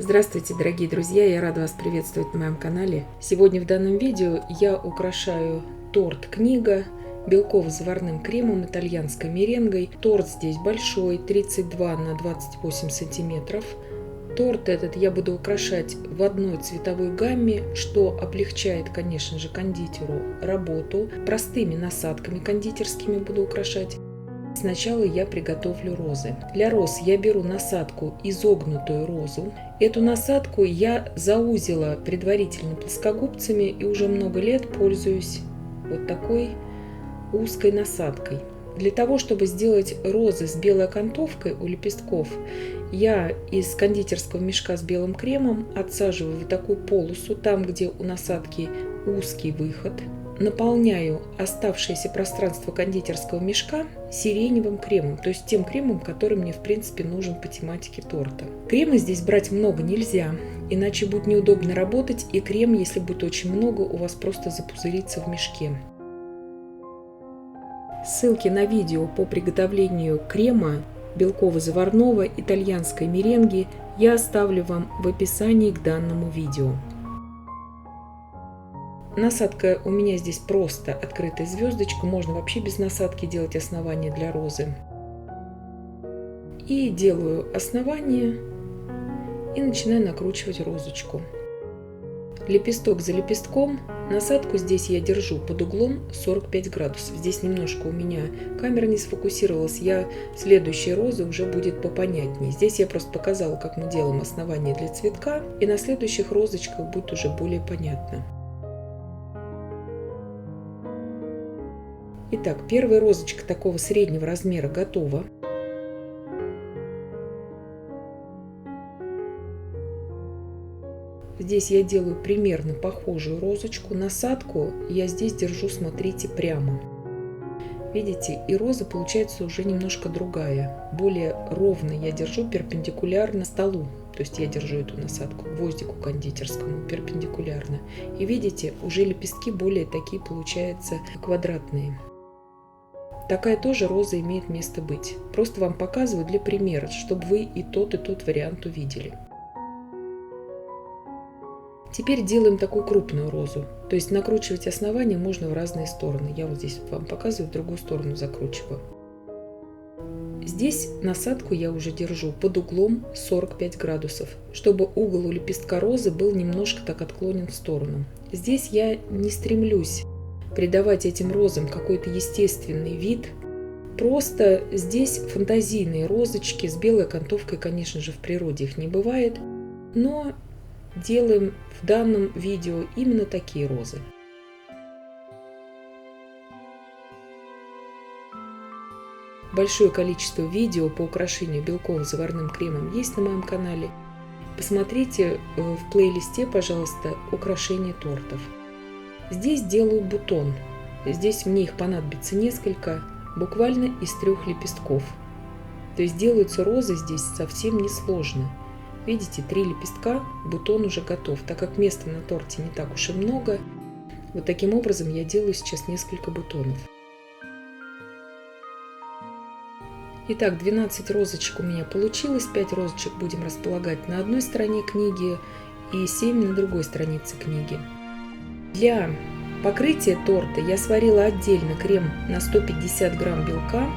Здравствуйте, дорогие друзья! Я рада вас приветствовать на моем канале. Сегодня в данном видео я украшаю торт-книга белково-заварным кремом итальянской меренгой. Торт здесь большой, 32 на 28 сантиметров. Торт этот я буду украшать в одной цветовой гамме, что облегчает, конечно же, кондитеру работу. Простыми насадками кондитерскими буду украшать. Сначала я приготовлю розы. Для роз я беру насадку изогнутую розу. Эту насадку я заузила предварительно плоскогубцами и уже много лет пользуюсь вот такой узкой насадкой. Для того, чтобы сделать розы с белой окантовкой у лепестков, я из кондитерского мешка с белым кремом отсаживаю вот такую полосу, там, где у насадки узкий выход. Наполняю оставшееся пространство кондитерского мешка сиреневым кремом, то есть тем кремом, который мне в принципе нужен по тематике торта. Крема здесь брать много нельзя, иначе будет неудобно работать, и крем, если будет очень много, у вас просто запузырится в мешке. Ссылки на видео по приготовлению крема белково-заварного итальянской меренги я оставлю вам в описании к данному видео. Насадка у меня здесь просто открытая звездочка, можно вообще без насадки делать основание для розы. И делаю основание и начинаю накручивать розочку. Лепесток за лепестком. Насадку здесь я держу под углом 45 градусов. Здесь немножко у меня камера не сфокусировалась. Следующая роза уже будет попонятнее. Здесь я просто показала, как мы делаем основание для цветка. И на следующих розочках будет уже более понятно. Итак, первая розочка такого среднего размера готова. Здесь я делаю примерно похожую розочку. Насадку я здесь держу, смотрите, прямо. Видите, и роза получается уже немножко другая. Более ровно я держу перпендикулярно столу. То есть я держу эту насадку к гвоздику кондитерскому перпендикулярно. И видите, уже лепестки более такие получаются квадратные. Такая тоже роза имеет место быть. Просто вам показываю для примера, чтобы вы и тот вариант увидели. Теперь делаем такую крупную розу. То есть накручивать основание можно в разные стороны. Я вот здесь вам показываю, в другую сторону закручиваю. Здесь насадку я уже держу под углом 45 градусов, чтобы угол у лепестка розы был немножко так отклонен в сторону. Здесь я не стремлюсь придавать этим розам какой-то естественный вид. Просто здесь фантазийные розочки с белой окантовкой, конечно же, в природе их не бывает, но делаем в данном видео именно такие розы. Большое количество видео по украшению белково-заварным кремом есть на моем канале. Посмотрите в плейлисте, пожалуйста, украшение тортов. Здесь делаю бутон. Здесь мне их понадобится несколько, буквально из 3 лепестков. То есть делаются розы здесь совсем несложно. Видите, 3 лепестка, бутон уже готов. Так как места на торте не так уж и много, вот таким образом я делаю сейчас несколько бутонов. Итак, 12 розочек у меня получилось. 5 розочек будем располагать на одной стороне книги и 7 на другой странице книги. Для покрытия торта я сварила отдельно крем на 150 грамм белка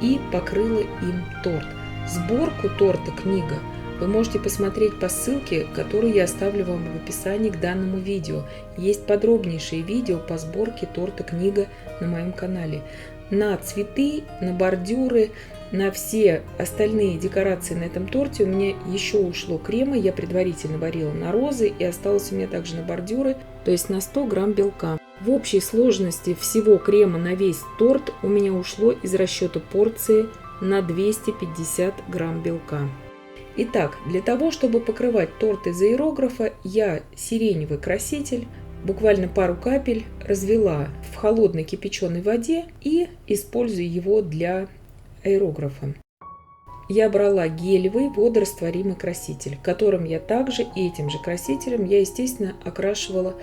и покрыла им торт. Сборку торта книга вы можете посмотреть по ссылке, которую я оставлю вам в описании к данному видео. Есть подробнейшие видео по сборке торта книга на моем канале. На цветы, на бордюры, на все остальные декорации на этом торте у меня еще ушло крема. Я предварительно варила на розы, и осталось у меня также на бордюры, то есть на 100 грамм белка. В общей сложности всего крема на весь торт у меня ушло из расчета порции на 250 грамм белка. Итак, для того, чтобы покрывать торт из аэрографа, я сиреневый краситель, буквально пару капель, развела в холодной кипяченой воде и использую его для аэрографа. Я брала гелевый водорастворимый краситель, которым я также и этим же красителем я, естественно, окрашивала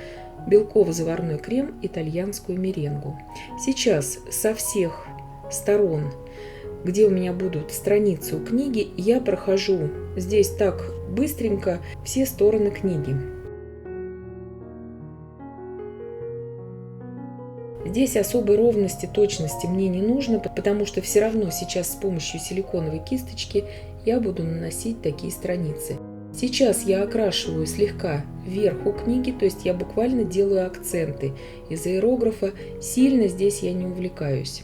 белково-заварной крем итальянскую меренгу. Сейчас со всех сторон, где у меня будут страницы у книги, я прохожу здесь так быстренько все стороны книги. Здесь особой ровности, точности мне не нужно, потому что все равно сейчас с помощью силиконовой кисточки я буду наносить такие страницы. Сейчас я окрашиваю слегка вверху книги, то есть я буквально делаю акценты. Из аэрографа сильно здесь я не увлекаюсь.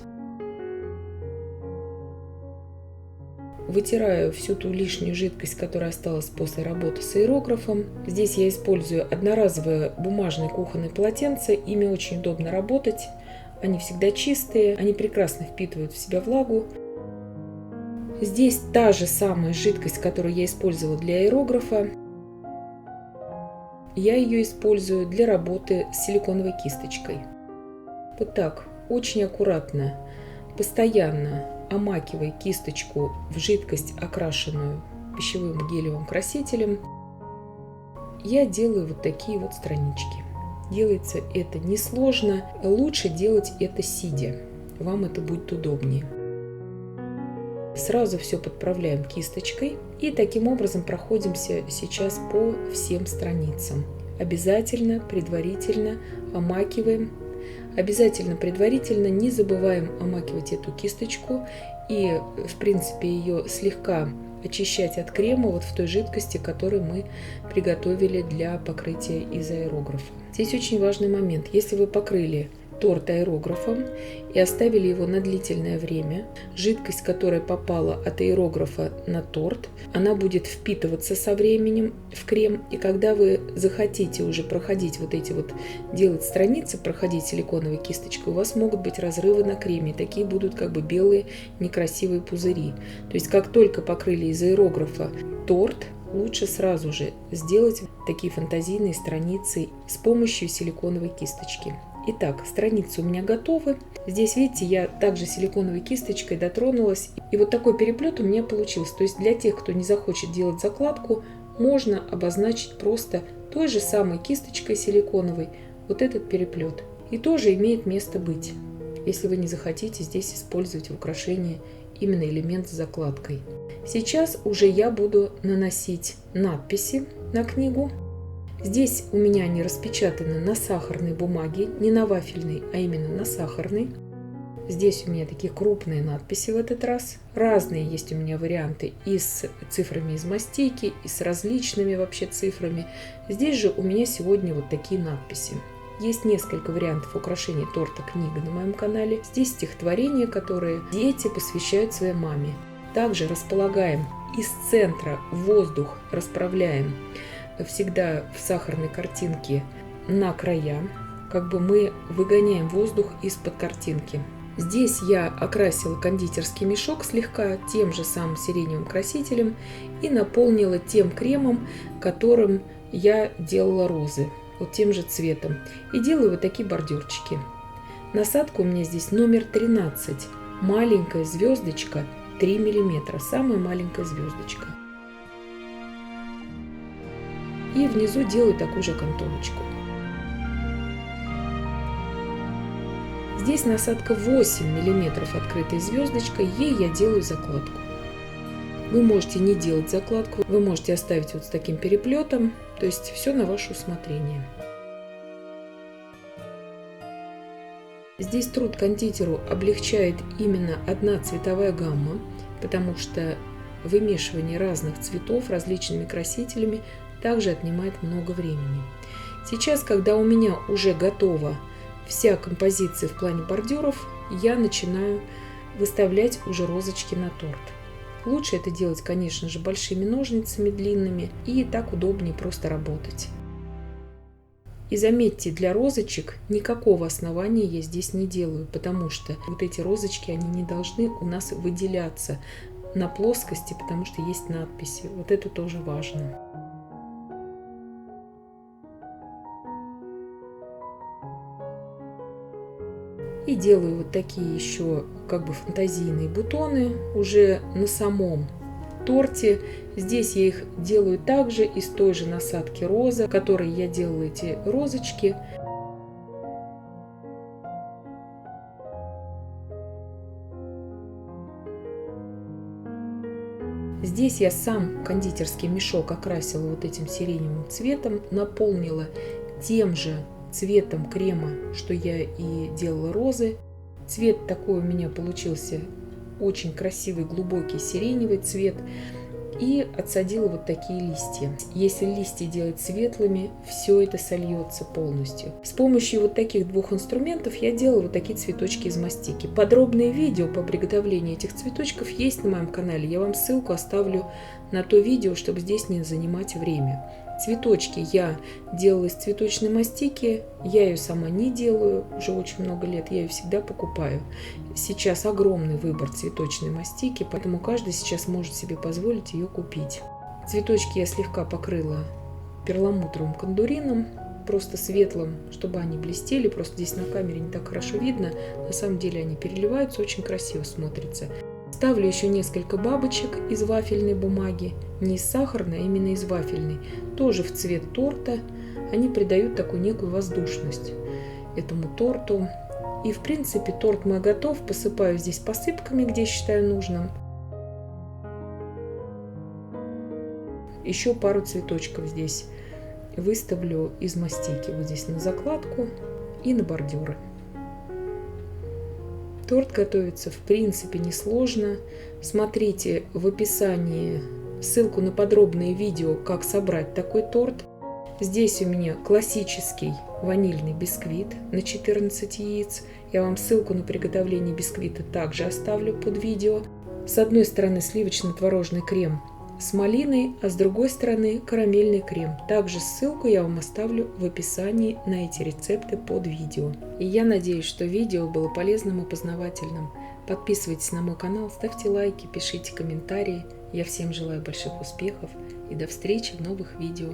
Вытираю всю ту лишнюю жидкость, которая осталась после работы с аэрографом. Здесь я использую одноразовое бумажное кухонное полотенце. Ими очень удобно работать. Они всегда чистые, они прекрасно впитывают в себя влагу. Здесь та же самая жидкость, которую я использовала для аэрографа. Я ее использую для работы с силиконовой кисточкой. Вот так, очень аккуратно, постоянно омакивая кисточку в жидкость, окрашенную пищевым гелевым красителем, я делаю вот такие вот странички. Делается это несложно, лучше делать это сидя, вам это будет удобнее. Сразу все подправляем кисточкой и таким образом проходимся сейчас по всем страницам. Обязательно предварительно омакиваем. Обязательно предварительно не забываем омакивать эту кисточку и, в принципе, ее слегка очищать от крема вот в той жидкости, которую мы приготовили для покрытия из аэрографа. Здесь очень важный момент. Если вы покрыли торт аэрографом и оставили его на длительное время, жидкость, которая попала от аэрографа на торт, она будет впитываться со временем в крем, и когда вы захотите уже проходить вот эти вот, делать страницы, проходить силиконовой кисточкой, у вас могут быть разрывы на креме, такие будут как бы белые некрасивые пузыри. То есть как только покрыли из аэрографа торт, лучше сразу же сделать такие фантазийные страницы с помощью силиконовой кисточки. Итак, страницы у меня готовы. Здесь, видите, я также силиконовой кисточкой дотронулась. И вот такой переплет у меня получился. То есть для тех, кто не захочет делать закладку, можно обозначить просто той же самой кисточкой силиконовой вот этот переплет. И тоже имеет место быть, если вы не захотите здесь использовать в украшении именно элемент с закладкой. Сейчас уже я буду наносить надписи на книгу. Здесь у меня они распечатаны на сахарной бумаге, не на вафельной, а именно на сахарной. Здесь у меня такие крупные надписи в этот раз. Разные есть у меня варианты и с цифрами из мастики, и с различными вообще цифрами. Здесь же у меня сегодня вот такие надписи. Есть несколько вариантов украшения торта книга на моем канале. Здесь стихотворения, которые дети посвящают своей маме. Также располагаем из центра в воздух, расправляем всегда в сахарной картинке на края, как бы мы выгоняем воздух из-под картинки. Здесь я окрасила кондитерский мешок слегка тем же самым сиреневым красителем и наполнила тем кремом, которым я делала розы, вот тем же цветом. И делаю вот такие бордюрчики. Насадка у меня здесь номер 13, маленькая звездочка 3 мм, самая маленькая звездочка. И внизу делаю такую же окантовочку. Здесь насадка 8 мм открытой звездочкой, ей я делаю закладку. Вы можете не делать закладку, вы можете оставить вот с таким переплетом, то есть все на ваше усмотрение. Здесь труд кондитеру облегчает именно одна цветовая гамма, потому что вымешивание разных цветов различными красителями также отнимает много времени. Сейчас, когда у меня уже готова вся композиция в плане бордюров, я начинаю выставлять уже розочки на торт. Лучше это делать, конечно же, большими ножницами длинными, и так удобнее просто работать. И заметьте, для розочек никакого основания я здесь не делаю, потому что вот эти розочки, они не должны у нас выделяться на плоскости, потому что есть надписи. Вот это тоже важно. И делаю вот такие еще как бы фантазийные бутоны уже на самом торте. Здесь я их делаю также из той же насадки роза, которой я делала эти розочки. Здесь я сам кондитерский мешок окрасила вот этим сиреневым цветом, наполнила тем же цветом крема, что я и делала розы. Цвет такой у меня получился очень красивый, глубокий сиреневый цвет. И отсадила вот такие листья. Если листья делать светлыми, все это сольется полностью. С помощью вот таких двух инструментов я делала вот такие цветочки из мастики. Подробное видео по приготовлению этих цветочков есть на моем канале. Я вам ссылку оставлю на то видео, чтобы здесь не занимать время. Цветочки я делала из цветочной мастики. Я ее сама не делаю уже очень много лет. Я ее всегда покупаю. Сейчас огромный выбор цветочной мастики, поэтому каждый сейчас может себе позволить ее купить. Цветочки я слегка покрыла перламутровым кондурином, просто светлым, чтобы они блестели. Просто здесь на камере не так хорошо видно. На самом деле они переливаются, очень красиво смотрятся. Ставлю еще несколько бабочек из вафельной бумаги, не из сахарной, а именно из вафельной, тоже в цвет торта. Они придают такую некую воздушность этому торту. И в принципе торт мой готов. Посыпаю здесь посыпками, где считаю нужным. Еще пару цветочков здесь выставлю из мастики. Вот здесь на закладку и на бордюры. Торт готовится в принципе несложно. Смотрите в описании ссылку на подробное видео, как собрать такой торт. Здесь у меня классический ванильный бисквит на 14 яиц. Я вам ссылку на приготовление бисквита также оставлю под видео. С одной стороны сливочно-творожный крем с малиной, а с другой стороны карамельный крем. Также ссылку я вам оставлю в описании на эти рецепты под видео. И я надеюсь, что видео было полезным и познавательным. Подписывайтесь на мой канал, ставьте лайки, пишите комментарии. Я всем желаю больших успехов и до встречи в новых видео.